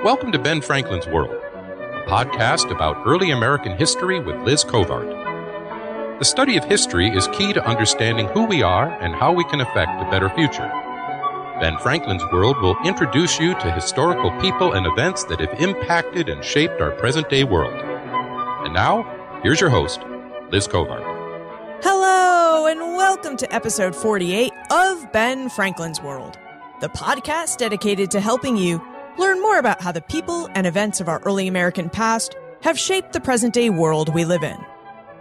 Welcome to Ben Franklin's World, a podcast about early American history with Liz Covart. The study of history is key to understanding who we are and how we can affect a better future. Ben Franklin's World will introduce you to historical people and events that have impacted and shaped our present-day world. And now, here's your host, Liz Covart. Hello, and welcome to episode 48 of Ben Franklin's World, the podcast dedicated to helping you learn more about how the people and events of our early American past have shaped the present-day world we live in.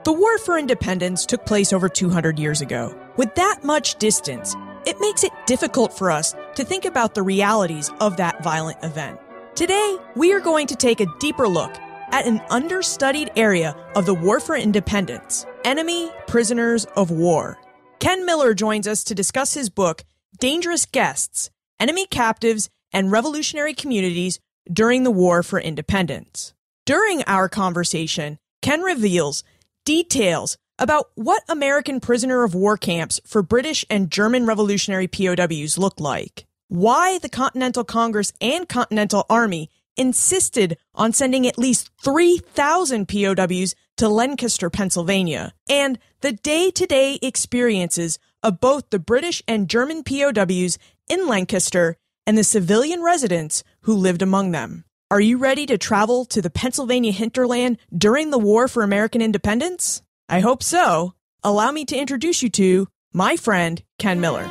The War for Independence took place over 200 years ago. With that much distance, it makes it difficult for us to think about the realities of that violent event. Today, we are going to take a deeper look at an understudied area of the War for Independence, enemy prisoners of war. Ken Miller joins us to discuss his book, Dangerous Guests, Enemy Captives and Revolutionary Communities During the War for Independence. During our conversation, Ken reveals details about what American prisoner of war camps for British and German revolutionary POWs looked like, why the Continental Congress and Continental Army insisted on sending at least 3,000 POWs to Lancaster, Pennsylvania, and the day-to-day experiences of both the British and German POWs in Lancaster and the civilian residents who lived among them. Are you ready to travel to the Pennsylvania hinterland during the War for American Independence? I hope so. Allow me to introduce you to my friend, Ken Miller.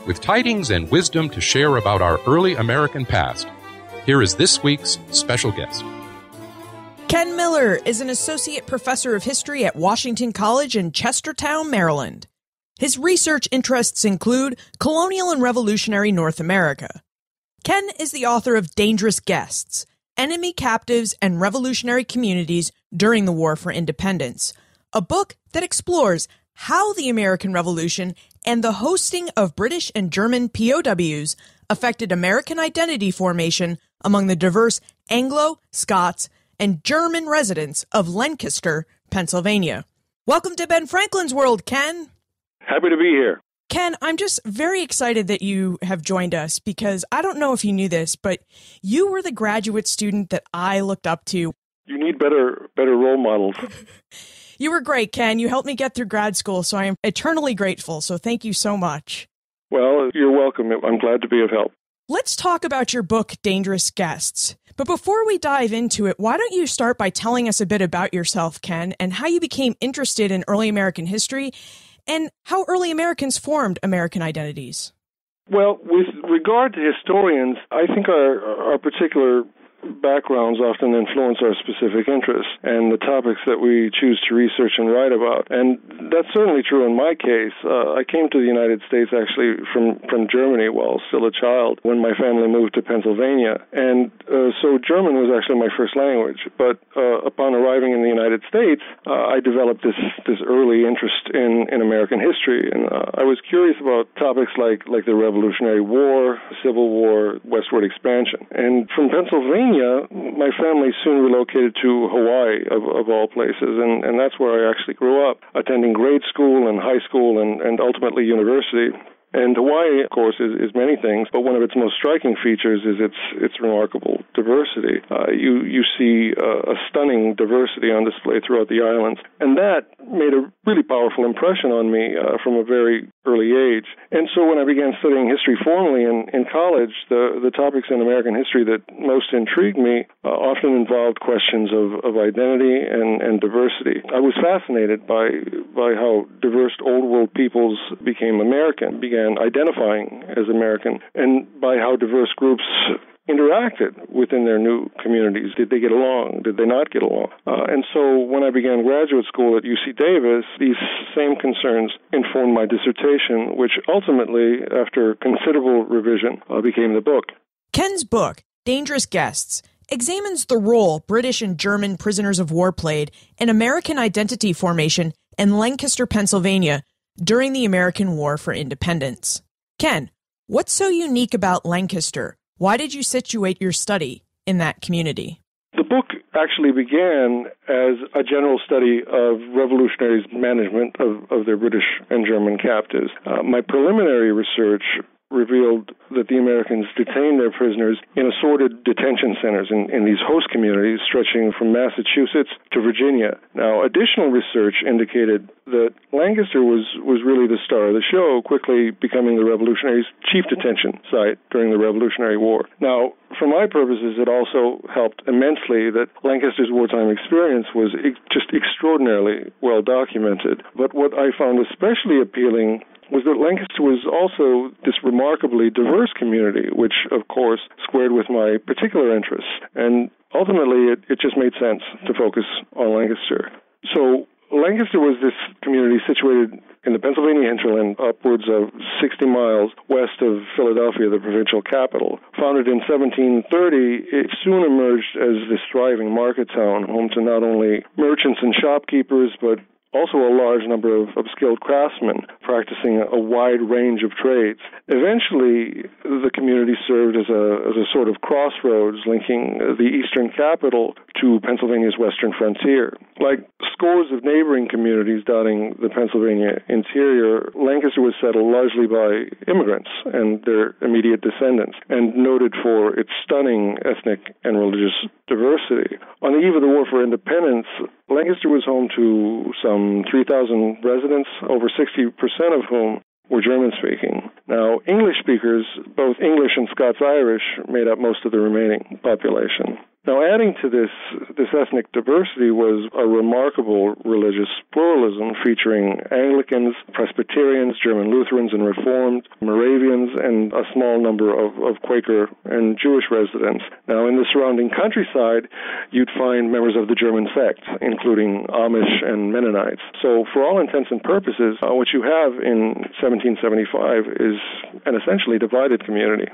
With tidings and wisdom to share about our early American past, here is this week's special guest. Ken Miller is an associate professor of history at Washington College in Chestertown, Maryland. His research interests include colonial and revolutionary North America. Ken is the author of Dangerous Guests, Enemy Captives and Revolutionary Communities During the War for Independence, a book that explores how the American Revolution and the hosting of British and German POWs affected American identity formation among the diverse Anglo, Scots, and German residents of Lancaster, Pennsylvania. Welcome to Ben Franklin's World, Ken. Happy to be here. Ken, I'm just very excited that you have joined us because I don't know if you knew this, but you were the graduate student that I looked up to. You need better role models. You were great, Ken. You helped me get through grad school, so I am eternally grateful. So thank you so much. Well, you're welcome. I'm glad to be of help. Let's talk about your book, Dangerous Guests. But before we dive into it, why don't you start by telling us a bit about yourself, Ken, and how you became interested in early American history and how early Americans formed American identities? Well, with regard to historians, I think our particular backgrounds often influence our specific interests and the topics that we choose to research and write about. And that's certainly true in my case. I came to the United States actually from Germany while still a child when my family moved to Pennsylvania. And so German was actually my first language. But upon arriving in the United States, I developed this early interest in American history. And I was curious about topics like the Revolutionary War, Civil War, westward expansion. And from Pennsylvania, my family soon relocated to Hawaii, of all places, and that's where I actually grew up, attending grade school and high school and ultimately university. And Hawaii, of course, is many things, but one of its most striking features is its remarkable diversity. You see a stunning diversity on display throughout the islands, and that made a really powerful impression on me from a very early age. And so when I began studying history formally in college, the topics in American history that most intrigued me often involved questions of identity and diversity. I was fascinated by how diverse Old World peoples became American, began identifying as American, and by how diverse groups interacted within their new communities. Did they get along? Did they not get along? And so when I began graduate school at UC Davis, these same concerns informed my dissertation, which ultimately, after considerable revision, became the book. Ken's book, Dangerous Guests, examines the role British and German prisoners of war played in American identity formation in Lancaster, Pennsylvania, during the American War for Independence. Ken, what's so unique about Lancaster? Why did you situate your study in that community? The book actually began as a general study of revolutionaries' management of their British and German captives. My preliminary research revealed that the Americans detained their prisoners in assorted detention centers in these host communities stretching from Massachusetts to Virginia. Now, additional research indicated that Lancaster was really the star of the show, quickly becoming the revolutionaries' chief detention site during the Revolutionary War. Now, for my purposes, it also helped immensely that Lancaster's wartime experience was just extraordinarily well documented. But what I found especially appealing was that Lancaster was also this remarkably diverse community, which, of course, squared with my particular interests. And ultimately, it just made sense to focus on Lancaster. So Lancaster was this community situated in the Pennsylvania hinterland, upwards of 60 miles west of Philadelphia, the provincial capital. Founded in 1730, it soon emerged as this thriving market town, home to not only merchants and shopkeepers, but also a large number of skilled craftsmen practicing a wide range of trades. Eventually, the community served as a sort of crossroads linking the eastern capital to Pennsylvania's western frontier. Like scores of neighboring communities dotting the Pennsylvania interior, Lancaster was settled largely by immigrants and their immediate descendants, and noted for its stunning ethnic and religious diversity. On the eve of the War for Independence, Lancaster was home to some 3,000 residents, over 60% of whom were German-speaking. Now, English speakers, both English and Scots-Irish, made up most of the remaining population. Now, adding to this ethnic diversity was a remarkable religious pluralism featuring Anglicans, Presbyterians, German Lutherans and Reformed, Moravians, and a small number of Quaker and Jewish residents. Now, in the surrounding countryside, you'd find members of the German sect, including Amish and Mennonites. So, for all intents and purposes, what you have in 1775 is an essentially divided community.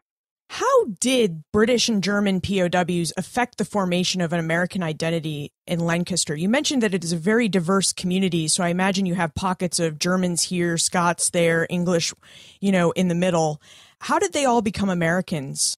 How did British and German POWs affect the formation of an American identity in Lancaster? You mentioned that it is a very diverse community, so I imagine you have pockets of Germans here, Scots there, English, in the middle. How did they all become Americans?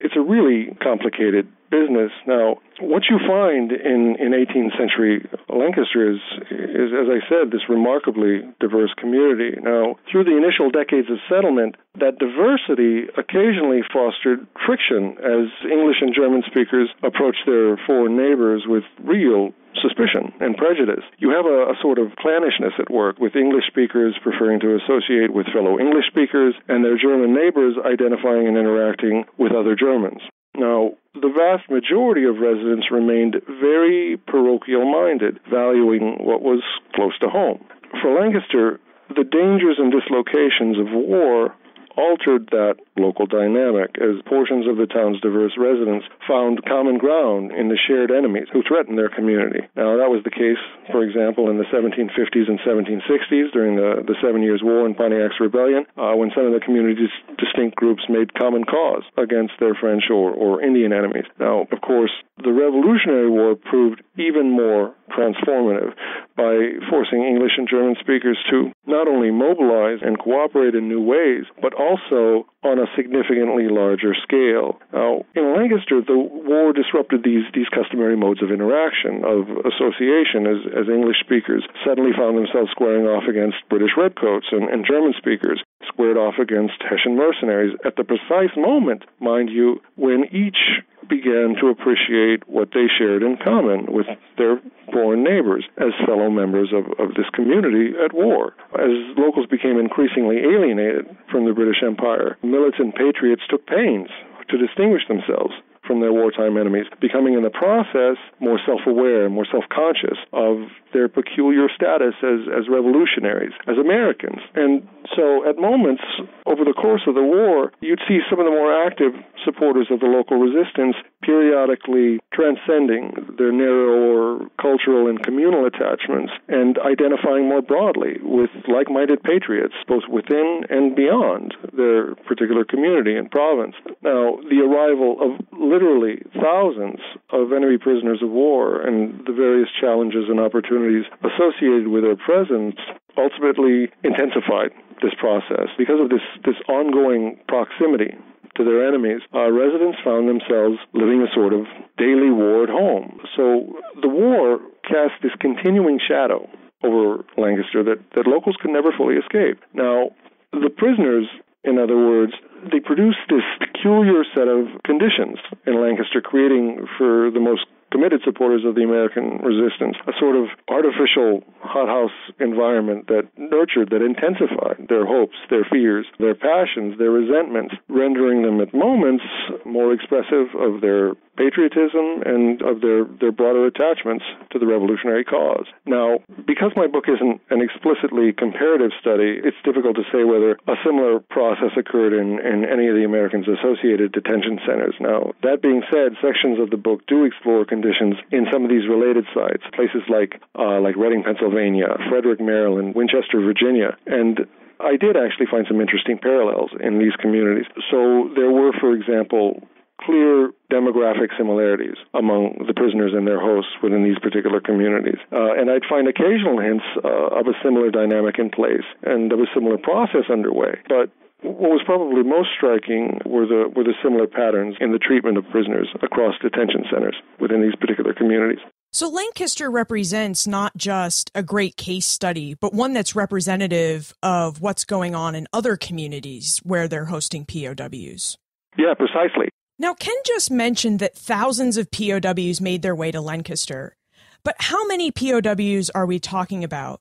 It's a really complicated business. Now, what you find in 18th century Lancaster is, as I said, this remarkably diverse community. Now, through the initial decades of settlement, that diversity occasionally fostered friction as English and German speakers approached their foreign neighbors with real suspicion and prejudice. You have a sort of clannishness at work, with English speakers preferring to associate with fellow English speakers and their German neighbors identifying and interacting with other Germans. Now, the vast majority of residents remained very parochial-minded, valuing what was close to home. For Lancaster, the dangers and dislocations of war altered that local dynamic as portions of the town's diverse residents found common ground in the shared enemies who threatened their community. Now, that was the case, for example, in the 1750s and 1760s during the 7 Years' War and Pontiac's Rebellion, when some of the community's distinct groups made common cause against their French or Indian enemies. Now, of course, the Revolutionary War proved even more transformative by forcing English and German speakers to not only mobilize and cooperate in new ways, but also on a significantly larger scale. Now, in Lancaster, the war disrupted these customary modes of interaction, of association, as English speakers suddenly found themselves squaring off against British redcoats, and German speakers squared off against Hessian mercenaries at the precise moment, mind you, when each began to appreciate what they shared in common with their foreign neighbors as fellow members of this community at war. As locals became increasingly alienated from the British Empire, militant patriots took pains to distinguish themselves from their wartime enemies, becoming in the process more self-aware and more self-conscious of their peculiar status as revolutionaries, as Americans. And so at moments over the course of the war, you'd see some of the more active supporters of the local resistance periodically transcending their narrower cultural and communal attachments and identifying more broadly with like-minded patriots, both within and beyond their particular community and province. Now, the arrival of literally thousands of enemy prisoners of war and the various challenges and opportunities associated with their presence ultimately intensified this process. Because of this ongoing proximity to their enemies, residents found themselves living a sort of daily war at home. So the war cast this continuing shadow over Lancaster that locals could never fully escape. Now, the prisoners In other words, they produced this peculiar set of conditions in Lancaster, creating for the most committed supporters of the American resistance a sort of artificial hothouse environment that nurtured, that intensified their hopes, their fears, their passions, their resentments, rendering them at moments more expressive of their patriotism and of their broader attachments to the revolutionary cause. Now, because my book isn't an explicitly comparative study, it's difficult to say whether a similar process occurred in any of the Americans' associated detention centers. Now, that being said, sections of the book do explore conditions in some of these related sites, places like Reading, Pennsylvania, Frederick, Maryland, Winchester, Virginia, and I did actually find some interesting parallels in these communities. So there were, for example, clear demographic similarities among the prisoners and their hosts within these particular communities. And I'd find occasional hints of a similar dynamic in place and of a similar process underway. But what was probably most striking were the similar patterns in the treatment of prisoners across detention centers within these particular communities. So Lancaster represents not just a great case study, but one that's representative of what's going on in other communities where they're hosting POWs. Yeah, precisely. Now, Ken just mentioned that thousands of POWs made their way to Lancaster. But how many POWs are we talking about?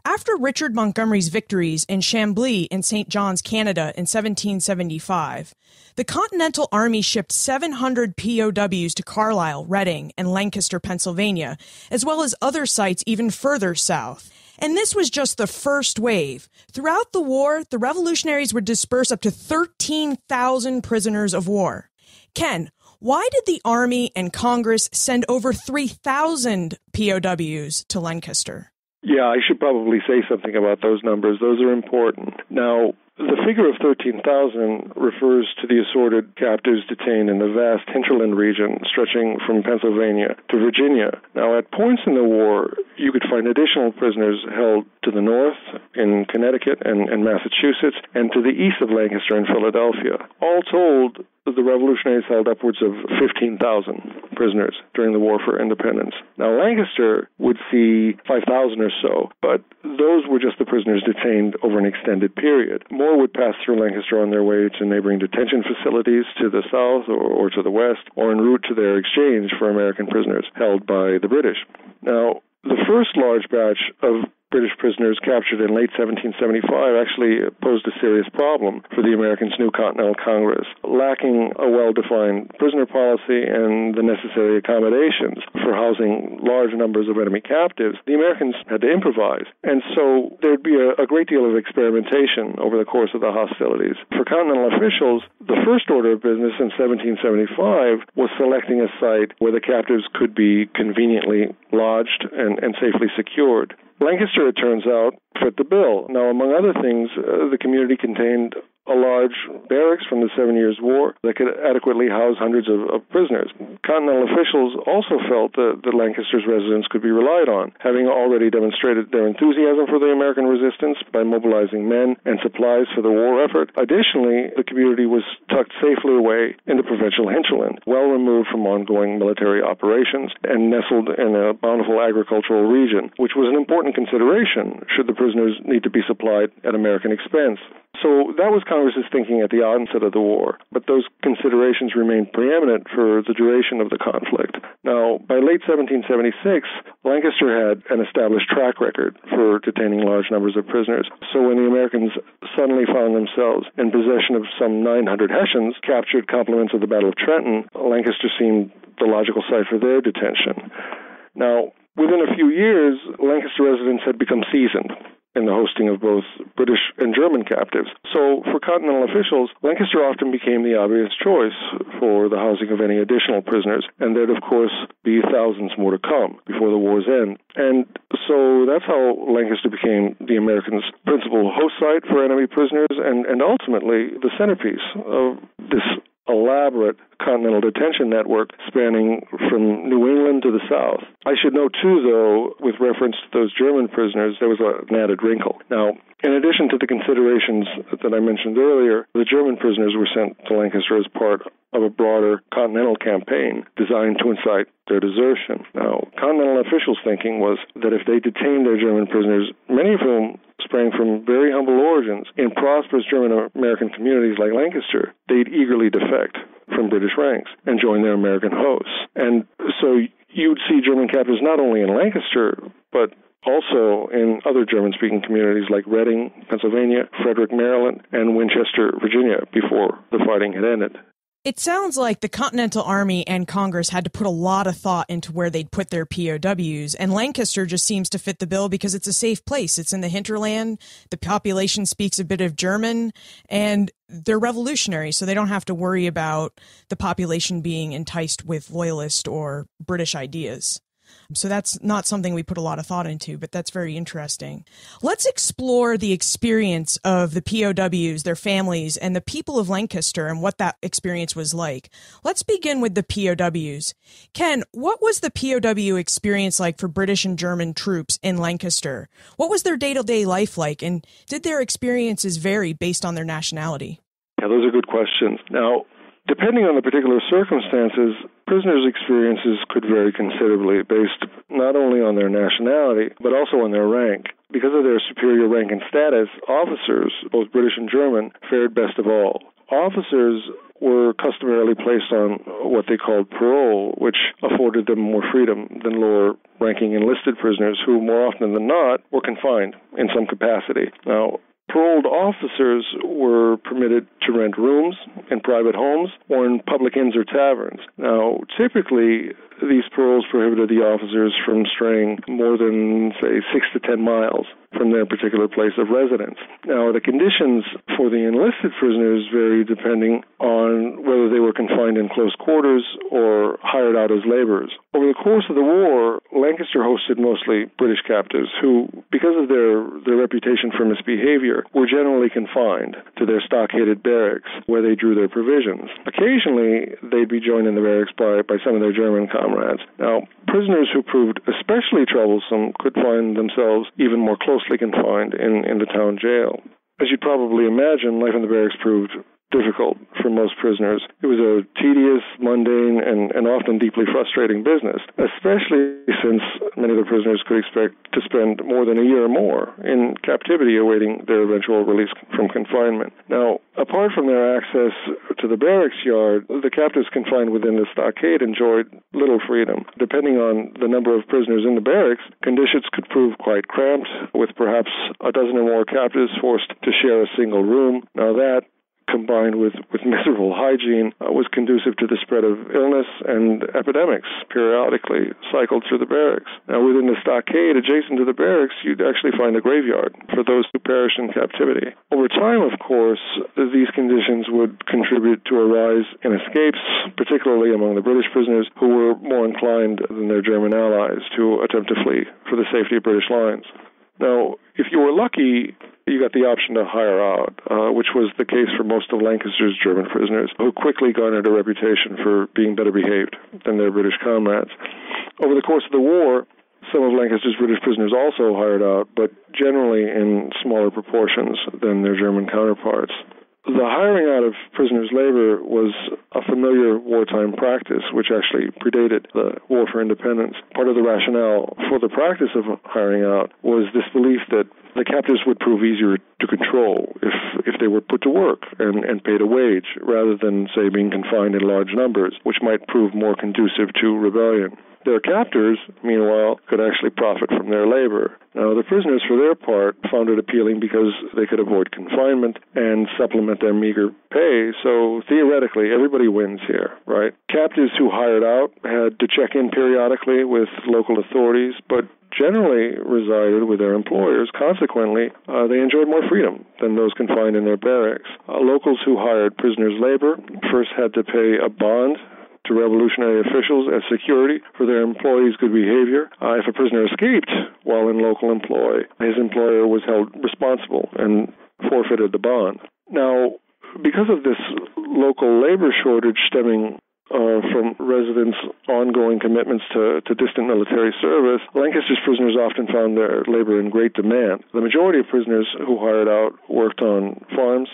After Richard Montgomery's victories in Chambly and St. John's, Canada in 1775, the Continental Army shipped 700 POWs to Carlisle, Reading, and Lancaster, Pennsylvania, as well as other sites even further south. And this was just the first wave. Throughout the war, the revolutionaries would disperse up to 13,000 prisoners of war. Ken, why did the Army and Congress send over 3,000 POWs to Lancaster? Yeah, I should probably say something about those numbers. Those are important. Now, the figure of 13,000 refers to the assorted captives detained in the vast hinterland region stretching from Pennsylvania to Virginia. Now, at points in the war, you could find additional prisoners held to the north in Connecticut and Massachusetts, and to the east of Lancaster and Philadelphia. All told, the revolutionaries held upwards of 15,000 prisoners during the War for Independence. Now, Lancaster would see 5,000 or so, but those were just the prisoners detained over an extended period. More would pass through Lancaster on their way to neighboring detention facilities to the south or to the west, or en route to their exchange for American prisoners held by the British. Now, the first large batch of British prisoners captured in late 1775 actually posed a serious problem for the Americans' new Continental Congress. Lacking a well-defined prisoner policy and the necessary accommodations for housing large numbers of enemy captives, the Americans had to improvise. And so there'd be a great deal of experimentation over the course of the hostilities. For Continental officials, the first order of business in 1775 was selecting a site where the captives could be conveniently lodged and safely secured. Lancaster, it turns out, fit the bill. Now, among other things, the community contained a large barracks from the 7 Years' War that could adequately house hundreds of prisoners. Continental officials also felt that Lancaster's residents could be relied on, having already demonstrated their enthusiasm for the American resistance by mobilizing men and supplies for the war effort. Additionally, the community was tucked safely away in the provincial hinterland, well removed from ongoing military operations and nestled in a bountiful agricultural region, which was an important consideration should the prisoners need to be supplied at American expense. So that was Congress's thinking at the onset of the war, but those considerations remained preeminent for the duration of the conflict. Now, by late 1776, Lancaster had an established track record for detaining large numbers of prisoners. So when the Americans suddenly found themselves in possession of some 900 Hessians, captured complements of the Battle of Trenton, Lancaster seemed the logical site for their detention. Now, within a few years, Lancaster residents had become seasoned in the hosting of both British and German captives. So for Continental officials, Lancaster often became the obvious choice for the housing of any additional prisoners, and there'd, of course, be thousands more to come before the war's end. And so that's how Lancaster became the Americans' principal host site for enemy prisoners and ultimately the centerpiece of this elaborate continental detention network spanning from New England to the South. I should note, too, though, with reference to those German prisoners, there was an added wrinkle. Now, In addition to the considerations that I mentioned earlier, the German prisoners were sent to Lancaster as part of a broader Continental Campaign designed to incite their desertion. Now, Continental officials' thinking was that if they detained their German prisoners, many of whom sprang from very humble origins, in prosperous German-American communities like Lancaster, they'd eagerly defect from British ranks and join their American hosts. And so you'd see German captives not only in Lancaster, but also in other German-speaking communities like Reading, Pennsylvania, Frederick, Maryland, and Winchester, Virginia, before the fighting had ended. It sounds like the Continental Army and Congress had to put a lot of thought into where they'd put their POWs, and Lancaster just seems to fit the bill because it's a safe place. It's in the hinterland, the population speaks a bit of German, and they're revolutionary, so they don't have to worry about the population being enticed with Loyalist or British ideas. So that's not something we put a lot of thought into, but that's very interesting. Let's explore the experience of the POWs, their families, and the people of Lancaster and what that experience was like. Let's begin with the POWs. Ken, what was the POW experience like for British and German troops in Lancaster? What was their day-to-day life like, and did their experiences vary based on their nationality? Yeah, those are good questions. Now, depending on the particular circumstances, prisoners' experiences could vary considerably based not only on their nationality, but also on their rank. Because of their superior rank and status, officers, both British and German, fared best of all. Officers were customarily placed on what they called parole, which afforded them more freedom than lower-ranking enlisted prisoners who, more often than not, were confined in some capacity. Now, paroled officers were permitted to rent rooms in private homes or in public inns or taverns. Now, typically, these paroles prohibited the officers from straying more than, say, 6 to 10 miles from their particular place of residence. Now, the conditions for the enlisted prisoners varied depending on whether they were confined in close quarters or hired out as laborers. Over the course of the war, Lancaster hosted mostly British captives who, because of their reputation for misbehavior, were generally confined to their stockaded barracks where they drew their provisions. Occasionally, they'd be joined in the barracks by some of their German comrades. Now, prisoners who proved especially troublesome could find themselves even more closely confined in the town jail. As you'd probably imagine, life in the barracks proved difficult for most prisoners. It was a tedious, mundane, and often deeply frustrating business, especially since many of the prisoners could expect to spend more than a year or more in captivity awaiting their eventual release from confinement. Now, apart from their access to the barracks yard, the captives confined within the stockade enjoyed little freedom. Depending on the number of prisoners in the barracks, conditions could prove quite cramped, with perhaps a dozen or more captives forced to share a single room. Now that, combined with miserable hygiene, was conducive to the spread of illness, and epidemics periodically cycled through the barracks. Now, within the stockade adjacent to the barracks, you'd actually find a graveyard for those who perished in captivity. Over time, of course, these conditions would contribute to a rise in escapes, particularly among the British prisoners who were more inclined than their German allies to attempt to flee for the safety of British lines. Now, if you were lucky, you got the option to hire out, which was the case for most of Lancaster's German prisoners, who quickly garnered a reputation for being better behaved than their British comrades. Over the course of the war, some of Lancaster's British prisoners also hired out, but generally in smaller proportions than their German counterparts. The hiring out of prisoners' labor was a familiar wartime practice, which actually predated the War for Independence. Part of the rationale for the practice of hiring out was this belief that the captives would prove easier to control if they were put to work and paid a wage, rather than, say, being confined in large numbers, which might prove more conducive to rebellion. Their captors, meanwhile, could actually profit from their labor. Now, the prisoners, for their part, found it appealing because they could avoid confinement and supplement their meager pay, so theoretically, everybody wins here, right? Captives who hired out had to check in periodically with local authorities, but generally resided with their employers. Consequently, they enjoyed more freedom than those confined in their barracks. Locals who hired prisoners' labor first had to pay a bond to revolutionary officials as security for their employees' good behavior. If a prisoner escaped while in local employ, his employer was held responsible and forfeited the bond. Now, because of this local labor shortage stemming from residents' ongoing commitments to distant military service, Lancaster's prisoners often found their labor in great demand. The majority of prisoners who hired out worked on farms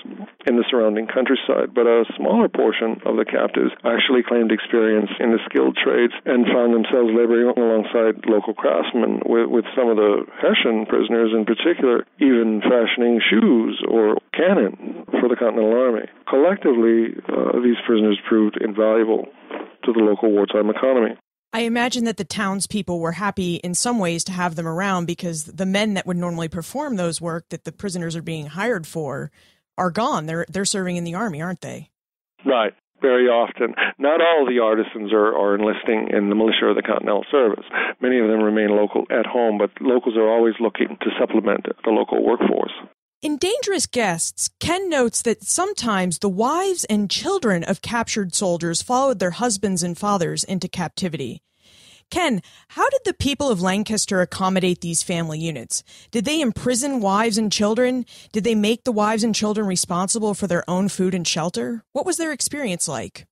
in the surrounding countryside, but a smaller portion of the captives actually claimed experience in the skilled trades and found themselves laboring alongside local craftsmen, with some of the Hessian prisoners in particular even fashioning shoes or cannon for the Continental Army. Collectively, these prisoners proved invaluable to the local wartime economy. I imagine that the townspeople were happy in some ways to have them around because the men that would normally perform those work that the prisoners are being hired for are gone. They're serving in the army, aren't they? Right. Very often. Not all the artisans are enlisting in the militia or the Continental Service. Many of them remain local at home, but locals are always looking to supplement the local workforce. In Dangerous Guests, Ken notes that sometimes the wives and children of captured soldiers followed their husbands and fathers into captivity. Ken, how did the people of Lancaster accommodate these family units? Did they imprison wives and children? Did they make the wives and children responsible for their own food and shelter? What was their experience like?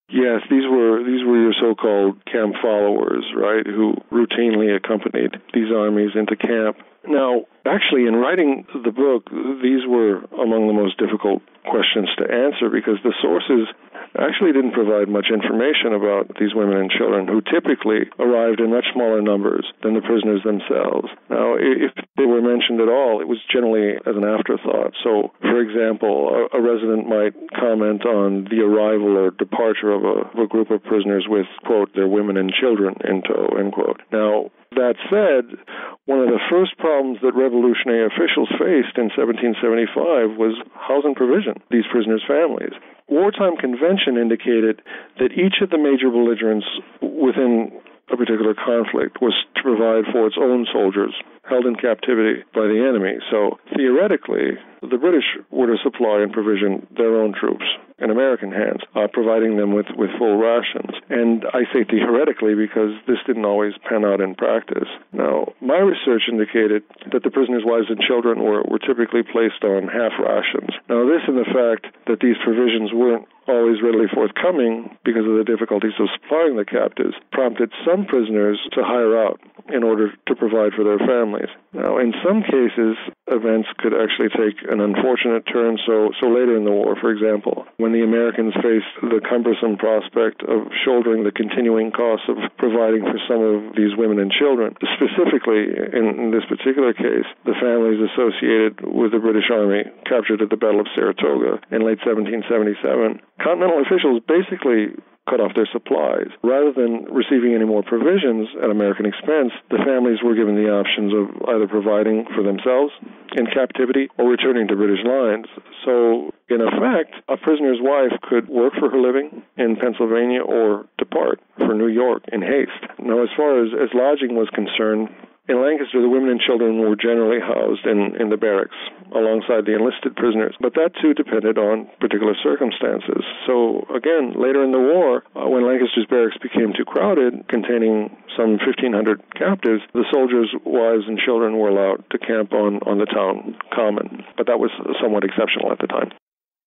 Yes, these were your so-called camp followers, right, who routinely accompanied these armies into camp. Now, actually, in writing the book, these were among the most difficult questions to answer because the sources actually didn't provide much information about these women and children who typically arrived in much smaller numbers than the prisoners themselves. Now, if they were mentioned at all, it was generally as an afterthought. So, for example, a resident might comment on the arrival or departure of a group of prisoners with, quote, their women and children in tow, end quote. Now, that said, one of the first problems that revolutionary officials faced in 1775 was housing provision, these prisoners' families. Wartime convention indicated that each of the major belligerents within a particular conflict was to provide for its own soldiers held in captivity by the enemy. So theoretically, the British were to supply and provision their own troops in American hands, providing them with full rations. And I say theoretically because this didn't always pan out in practice. Now, my research indicated that the prisoners' wives and children were typically placed on half rations. Now, this and the fact that these provisions weren't always readily forthcoming because of the difficulties of supplying the captives prompted some prisoners to hire out in order to provide for their families. Now, in some cases, events could actually take an unfortunate turn. So later in the war, for example, when the Americans faced the cumbersome prospect of shouldering the continuing costs of providing for some of these women and children, specifically in this particular case, the families associated with the British Army captured at the Battle of Saratoga in late 1777, Continental officials basically cut off their supplies. Rather than receiving any more provisions at American expense, the families were given the options of either providing for themselves in captivity or returning to British lines. So, in effect, a prisoner's wife could work for her living in Pennsylvania or depart for New York in haste. Now, as far as lodging was concerned, in Lancaster, the women and children were generally housed in the barracks alongside the enlisted prisoners, but that too depended on particular circumstances. So again, later in the war, when Lancaster's barracks became too crowded, containing some 1,500 captives, the soldiers' wives and children were allowed to camp on the town common, but that was somewhat exceptional at the time.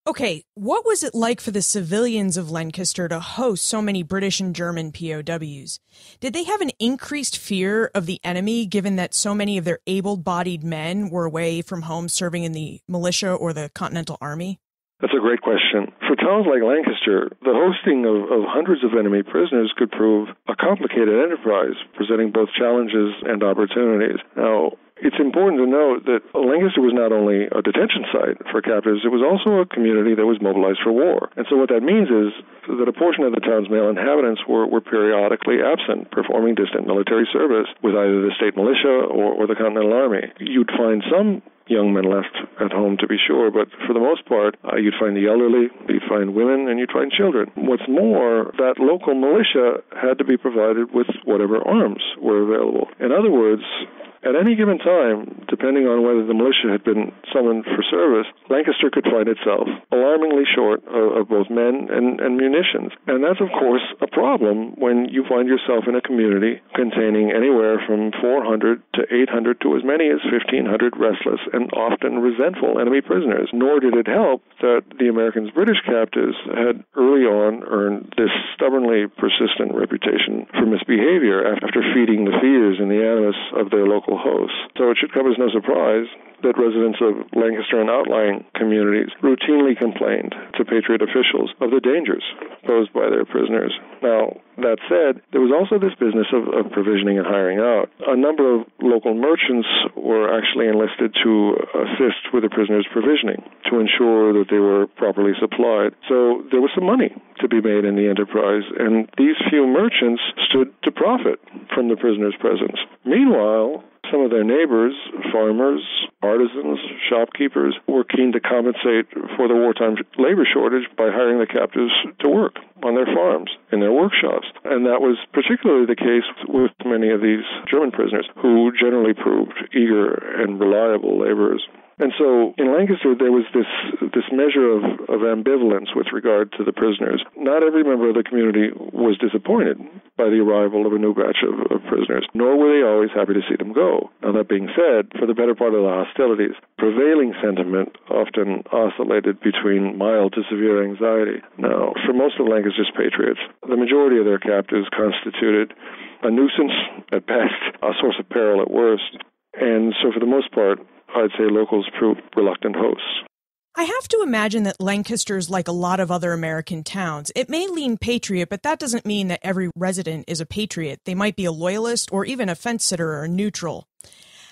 Okay, what was it like for the civilians of Lancaster to host so many British and German POWs? Did they have an increased fear of the enemy given that so many of their able-bodied men were away from home serving in the militia or the Continental Army? That's a great question. For towns like Lancaster, the hosting of hundreds of enemy prisoners could prove a complicated enterprise, presenting both challenges and opportunities. Now, it's important to note that Lancaster was not only a detention site for captives, it was also a community that was mobilized for war. And so what that means is that a portion of the town's male inhabitants were periodically absent, performing distant military service with either the state militia or the Continental Army. You'd find some young men left at home, to be sure, but for the most part, you'd find the elderly, you'd find women, and you'd find children. What's more, that local militia had to be provided with whatever arms were available. In other words, at any given time, depending on whether the militia had been summoned for service, Lancaster could find itself alarmingly short of both men and munitions. And that's, of course, a problem when you find yourself in a community containing anywhere from 400 to 800 to as many as 1,500 restless and often resentful enemy prisoners. Nor did it help that the Americans' British captives had early on earned this stubbornly persistent reputation for misbehavior after feeding the fears and the animus of their local hosts. So it should come as no surprise that residents of Lancaster and outlying communities routinely complained to patriot officials of the dangers posed by their prisoners. Now, that said, there was also this business of provisioning and hiring out. A number of local merchants were actually enlisted to assist with the prisoners' provisioning to ensure that they were properly supplied. So there was some money to be made in the enterprise, and these few merchants stood to profit from the prisoners' presence. Meanwhile, some of their neighbors, farmers, artisans, shopkeepers, were keen to compensate for the wartime labor shortage by hiring the captives to work on their farms, in their workshops. And that was particularly the case with many of these German prisoners, who generally proved eager and reliable laborers. And so in Lancaster, there was this measure of ambivalence with regard to the prisoners. Not every member of the community was disappointed by the arrival of a new batch of prisoners, nor were they always happy to see them go. Now, that being said, for the better part of the hostilities, prevailing sentiment often oscillated between mild to severe anxiety. Now, for most of Lancaster's patriots, the majority of their captives constituted a nuisance at best, a source of peril at worst, and so for the most part, I'd say locals proved reluctant hosts. I have to imagine that Lancaster's like a lot of other American towns. It may lean patriot, but that doesn't mean that every resident is a patriot. They might be a loyalist or even a fence-sitter or a neutral.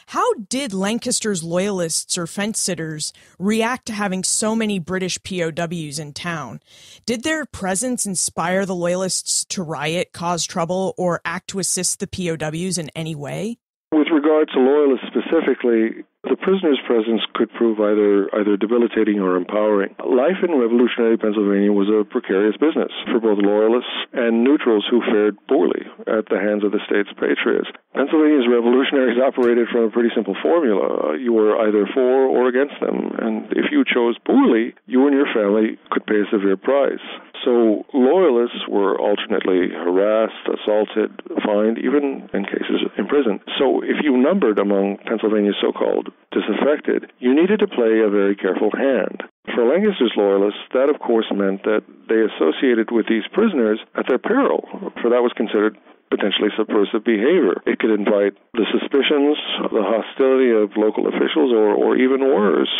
How did Lancaster's loyalists or fence-sitters react to having so many British POWs in town? Did their presence inspire the loyalists to riot, cause trouble, or act to assist the POWs in any way? With regard to loyalists specifically, the prisoner's presence could prove either debilitating or empowering. Life in revolutionary Pennsylvania was a precarious business for both loyalists and neutrals who fared poorly at the hands of the state's patriots. Pennsylvania's revolutionaries operated from a pretty simple formula. You were either for or against them, and if you chose poorly, you and your family could pay a severe price. So loyalists were alternately harassed, assaulted, fined, even in cases imprisoned. So if you numbered among Pennsylvania's so-called disaffected, you needed to play a very careful hand. For Lancaster's loyalists, that of course meant that they associated with these prisoners at their peril, for that was considered potentially subversive behavior. It could invite the suspicions, the hostility of local officials, or even worse,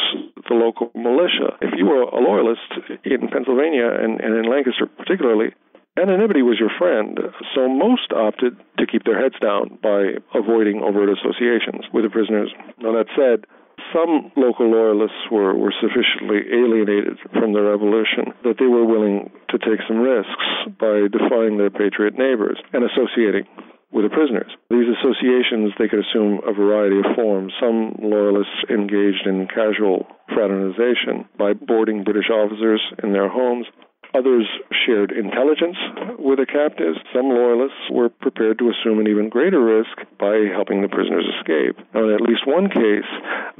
the local militia. If you were a loyalist in Pennsylvania and in Lancaster particularly, anonymity was your friend, so most opted to keep their heads down by avoiding overt associations with the prisoners. Now, that said, some local loyalists were sufficiently alienated from the revolution that they were willing to take some risks by defying their patriot neighbors and associating with the prisoners. These associations, they could assume a variety of forms. Some loyalists engaged in casual fraternization by boarding British officers in their homes. Others shared intelligence with the captives. Some loyalists were prepared to assume an even greater risk by helping the prisoners escape. Now, in at least one case,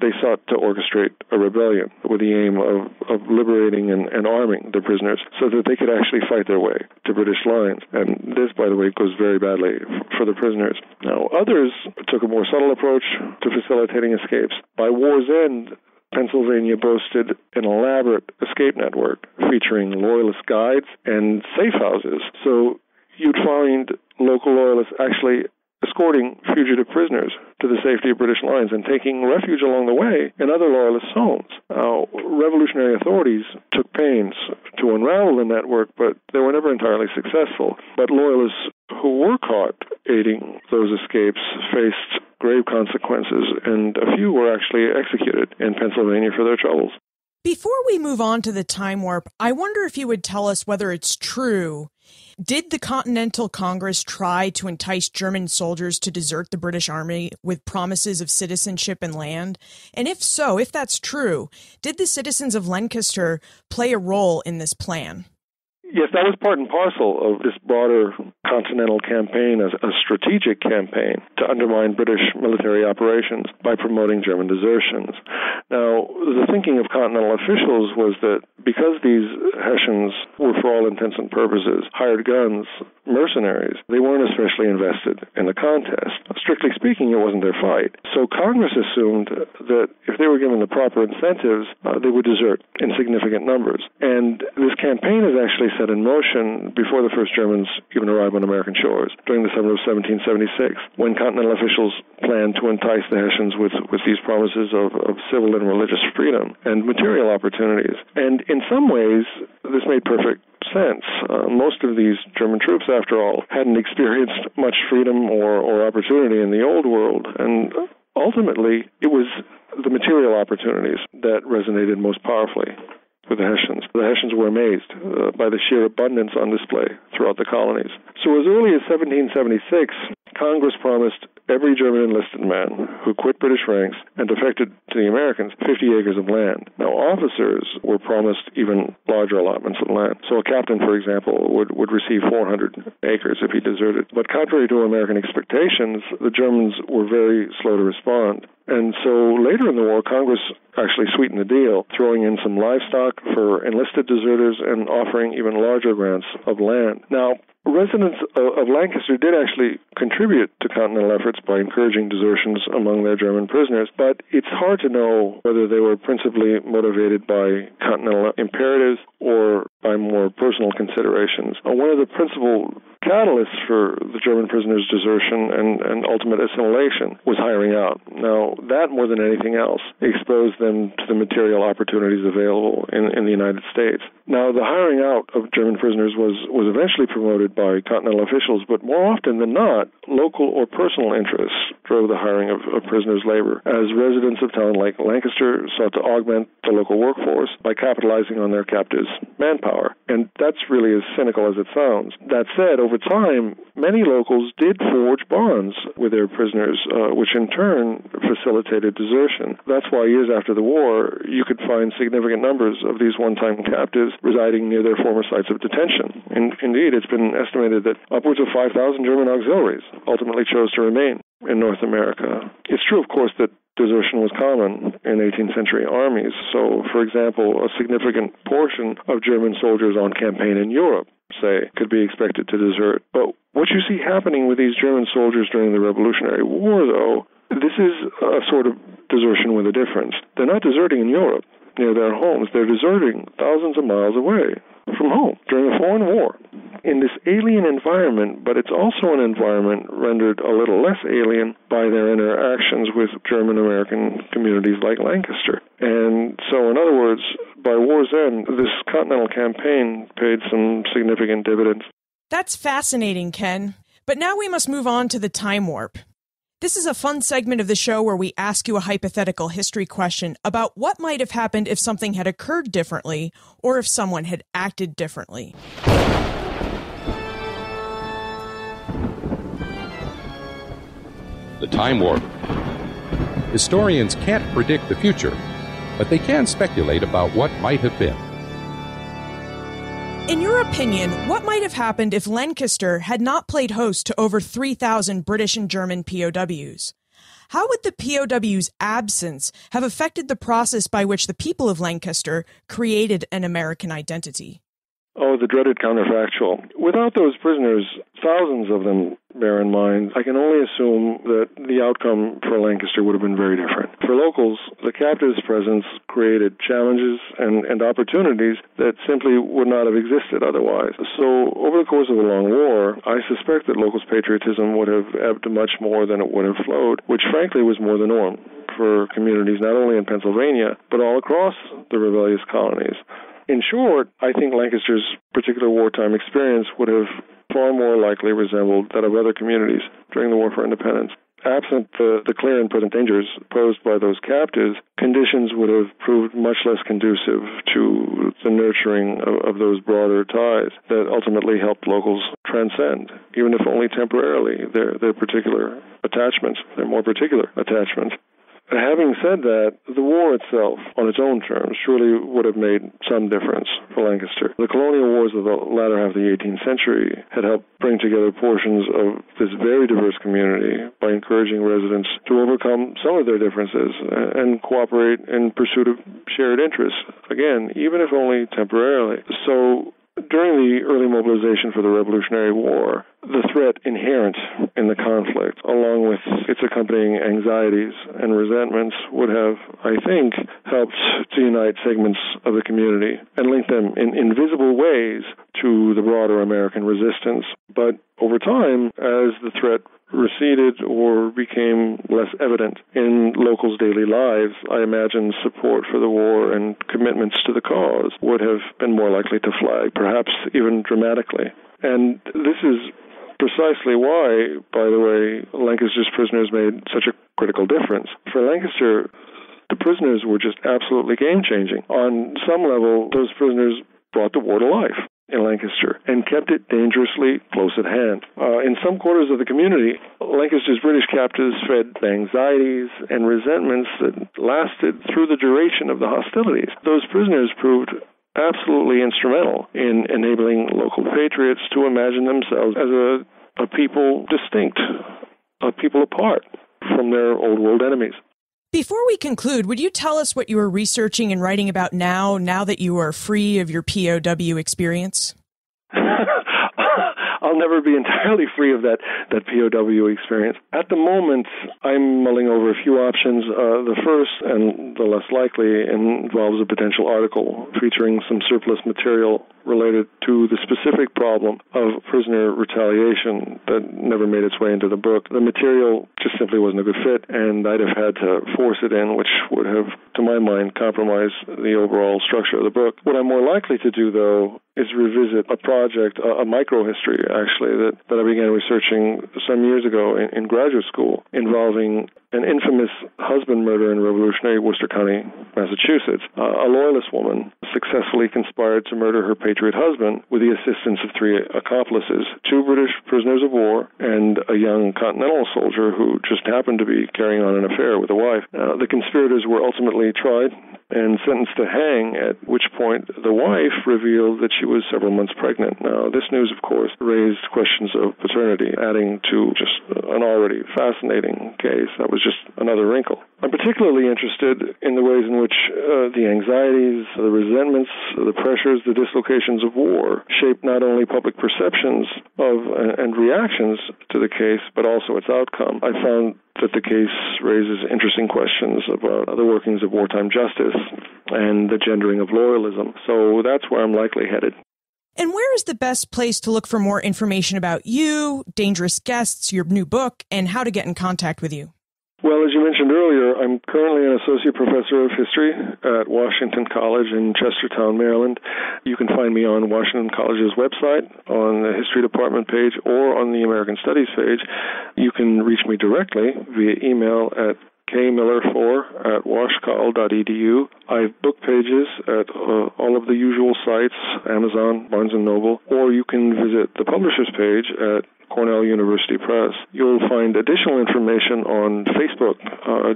they sought to orchestrate a rebellion with the aim of liberating and arming the prisoners so that they could actually fight their way to British lines. And this, by the way, goes very badly for the prisoners. Now, others took a more subtle approach to facilitating escapes. By war's end, Pennsylvania boasted an elaborate escape network featuring loyalist guides and safe houses. So you'd find local loyalists actually escorting fugitive prisoners to the safety of British lines and taking refuge along the way in other loyalist homes. Now, revolutionary authorities took pains to unravel the network, but they were never entirely successful. But loyalists who were caught aiding those escapes faced grave consequences, and a few were actually executed in Pennsylvania for their troubles. Before we move on to the time warp, I wonder if you would tell us whether it's true. Did the Continental Congress try to entice German soldiers to desert the British Army with promises of citizenship and land? And if so, if that's true, did the citizens of Lancaster play a role in this plan? Yes, that was part and parcel of this broader Continental Campaign as a strategic campaign to undermine British military operations by promoting German desertions. Now, the thinking of Continental officials was that because these Hessians were, for all intents and purposes, hired guns, mercenaries, they weren't especially invested in the contest. Strictly speaking, it wasn't their fight. So Congress assumed that if they were given the proper incentives, they would desert in significant numbers. And this campaign is actually set in motion before the first Germans even arrived on American shores, during the summer of 1776, when Continental officials planned to entice the Hessians with these promises of civil and religious freedom and material opportunities. And in some ways, this made perfect sense. Most of these German troops, after all, hadn't experienced much freedom or opportunity in the old world, and ultimately it was the material opportunities that resonated most powerfully with the Hessians. The Hessians were amazed by the sheer abundance on display throughout the colonies. So as early as 1776, Congress promised every German enlisted man who quit British ranks and defected to the Americans 50 acres of land. Now, officers were promised even larger allotments of land. So a captain, for example, would receive 400 acres if he deserted. But contrary to American expectations, the Germans were very slow to respond. And so later in the war, Congress actually sweetened the deal, throwing in some livestock for enlisted deserters and offering even larger grants of land. Now, residents of Lancaster did actually contribute to Continental efforts by encouraging desertions among their German prisoners, but it's hard to know whether they were principally motivated by Continental imperatives or by more personal considerations. One of the principal catalysts for the German prisoners' desertion and ultimate assimilation was hiring out. Now, that more than anything else exposed them to the material opportunities available in the United States. Now, the hiring out of German prisoners was eventually promoted by Continental officials, but more often than not, local or personal interests drove the hiring of prisoners' labor, as residents of town like Lancaster sought to augment the local workforce by capitalizing on their captives' manpower. And that's really as cynical as it sounds. That said, over time, many locals did forge bonds with their prisoners, which in turn facilitated desertion. That's why years after the war, you could find significant numbers of these one-time captives residing near their former sites of detention. And indeed, it's been estimated that upwards of 5,000 German auxiliaries ultimately chose to remain in North America. It's true, of course, that desertion was common in 18th century armies. So, for example, a significant portion of German soldiers on campaign in Europe, say, could be expected to desert. But what you see happening with these German soldiers during the Revolutionary War, though, this is a sort of desertion with a difference. They're not deserting in Europe, near their homes. They're deserting thousands of miles away from home during a foreign war in this alien environment, but it's also an environment rendered a little less alien by their interactions with German-American communities like Lancaster. And so, in other words, by war's end, this Continental Campaign paid some significant dividends. That's fascinating, Ken. But now we must move on to the time warp. This is a fun segment of the show where we ask you a hypothetical history question about what might have happened if something had occurred differently or if someone had acted differently. The time warp. Historians can't predict the future, but they can speculate about what might have been. In your opinion, what might have happened if Lancaster had not played host to over 3,000 British and German POWs? How would the POWs' absence have affected the process by which the people of Lancaster created an American identity? Oh, the dreaded counterfactual. Without those prisoners, thousands of them, bear in mind, I can only assume that the outcome for Lancaster would have been very different. For locals, the captives' presence created challenges and opportunities that simply would not have existed otherwise. So, over the course of a long war, I suspect that locals' patriotism would have ebbed much more than it would have flowed, which frankly was more the norm for communities not only in Pennsylvania, but all across the rebellious colonies. In short, I think Lancaster's particular wartime experience would have far more likely resembled that of other communities during the War for Independence. Absent the clear and present dangers posed by those captives, conditions would have proved much less conducive to the nurturing of those broader ties that ultimately helped locals transcend, even if only temporarily, their particular attachments, their more particular attachments. Having said that, the war itself, on its own terms, surely would have made some difference for Lancaster. The colonial wars of the latter half of the 18th century had helped bring together portions of this very diverse community by encouraging residents to overcome some of their differences and cooperate in pursuit of shared interests, again, even if only temporarily. So, during the early mobilization for the Revolutionary War, the threat inherent in the conflict, along with its accompanying anxieties and resentments, would have, I think, helped to unite segments of the community and link them in invisible ways to the broader American resistance. But over time, as the threat receded or became less evident in locals' daily lives, I imagine support for the war and commitments to the cause would have been more likely to flag, perhaps even dramatically. And this is precisely why, by the way, Lancaster's prisoners made such a critical difference. For Lancaster, the prisoners were just absolutely game-changing. On some level, those prisoners brought the war to life in Lancaster and kept it dangerously close at hand. In some quarters of the community, Lancaster's British captives fed anxieties and resentments that lasted through the duration of the hostilities. Those prisoners proved absolutely instrumental in enabling local patriots to imagine themselves as a people distinct, a people apart from their old world enemies. Before we conclude, would you tell us what you are researching and writing about now that you are free of your POW experience? I'll never be entirely free of that POW experience. At the moment, I'm mulling over a few options. The first, and the less likely, involves a potential article featuring some surplus material related to the specific problem of prisoner retaliation that never made its way into the book. The material just simply wasn't a good fit, and I'd have had to force it in, which would have, to my mind, compromised the overall structure of the book. What I'm more likely to do, though, is revisit a project, a microhistory, actually, that I began researching some years ago in graduate school, involving an infamous husband murder in revolutionary Worcester County, Massachusetts. A Loyalist woman successfully conspired to murder her patriot husband with the assistance of 3 accomplices, 2 British prisoners of war and a young Continental soldier who just happened to be carrying on an affair with a wife. The conspirators were ultimately tried and sentenced to hang, at which point the wife revealed that she was several months pregnant. Now, this news, of course, raised questions of paternity, adding to just an already fascinating case. That was just another wrinkle. I'm particularly interested in the ways in which the anxieties, the resentments, the pressures, the dislocations of war shape not only public perceptions of and reactions to the case, but also its outcome. I found that the case raises interesting questions about the workings of wartime justice and the gendering of loyalism. So that's where I'm likely headed. And where is the best place to look for more information about you, Dangerous Guests, your new book, and how to get in contact with you? Well, as you mentioned earlier, I'm currently an associate professor of history at Washington College in Chestertown, Maryland. You can find me on Washington College's website, on the history department page, or on the American Studies page. You can reach me directly via email at kmiller4@washcoll.edu. I have book pages at all of the usual sites, Amazon, Barnes & Noble, or you can visit the publisher's page at Cornell University Press. You'll find additional information on Facebook.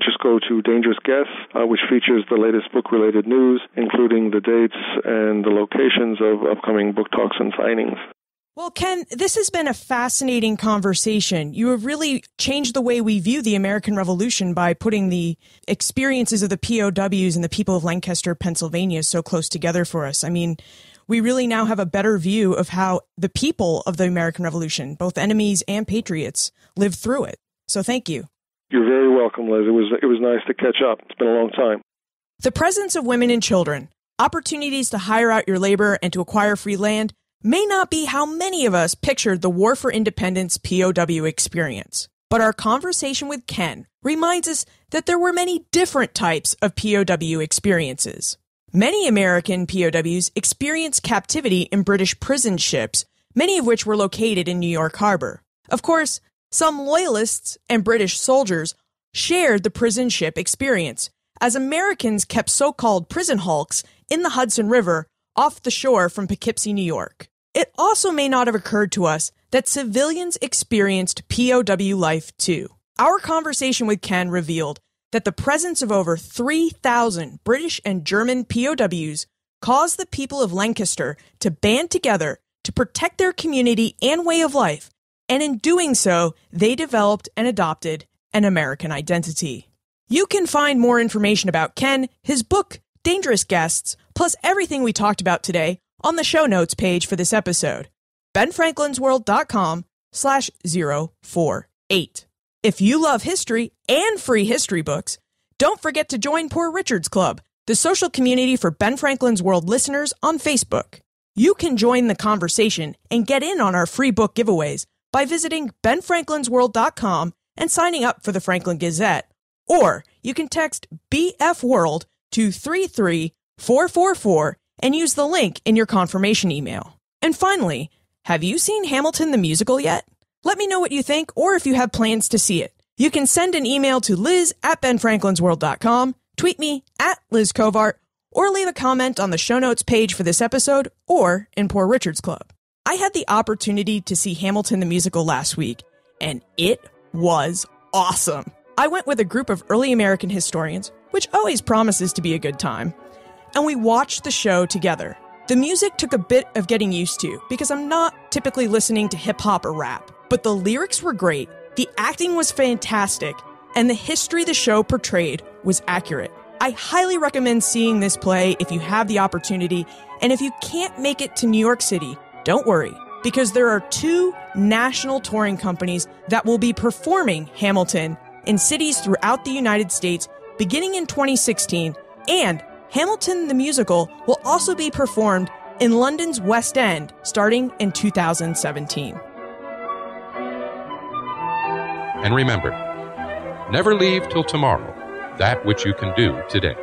Just go to Dangerous Guests, which features the latest book-related news, including the dates and the locations of upcoming book talks and signings. Well, Ken, this has been a fascinating conversation. You have really changed the way we view the American Revolution by putting the experiences of the POWs and the people of Lancaster, Pennsylvania so close together for us. I mean, we really now have a better view of how the people of the American Revolution, both enemies and patriots, lived through it. So thank you. You're very welcome, Liz. It was nice to catch up. It's been a long time. The presence of women and children, opportunities to hire out your labor and to acquire free land, may not be how many of us pictured the War for Independence POW experience. But our conversation with Ken reminds us that there were many different types of POW experiences. Many American POWs experienced captivity in British prison ships, many of which were located in New York Harbor. Of course, some Loyalists and British soldiers shared the prison ship experience, as Americans kept so-called prison hulks in the Hudson River off the shore from Poughkeepsie, New York. It also may not have occurred to us that civilians experienced POW life too. Our conversation with Ken revealed that the presence of over 3,000 British and German POWs caused the people of Lancaster to band together to protect their community and way of life, and in doing so, they developed and adopted an American identity. You can find more information about Ken, his book, Dangerous Guests, plus everything we talked about today on the show notes page for this episode, benfranklinsworld.com/048. If you love history and free history books, don't forget to join Poor Richard's Club, the social community for Ben Franklin's World listeners on Facebook. You can join the conversation and get in on our free book giveaways by visiting benfranklinsworld.com and signing up for the Franklin Gazette. Or you can text BF World to 33444 and use the link in your confirmation email. And finally, have you seen Hamilton the Musical yet? Let me know what you think or if you have plans to see it. You can send an email to liz@benfranklinsworld.com, tweet me @LizCovart, or leave a comment on the show notes page for this episode or in Poor Richard's Club. I had the opportunity to see Hamilton the Musical last week, and it was awesome. I went with a group of early American historians, which always promises to be a good time, and we watched the show together. The music took a bit of getting used to because I'm not typically listening to hip-hop or rap, but the lyrics were great, the acting was fantastic, and the history the show portrayed was accurate. I highly recommend seeing this play if you have the opportunity, and if you can't make it to New York City, don't worry, because there are 2 national touring companies that will be performing Hamilton in cities throughout the United States beginning in 2016, and Hamilton the Musical will also be performed in London's West End starting in 2017. And remember, never leave till tomorrow that which you can do today.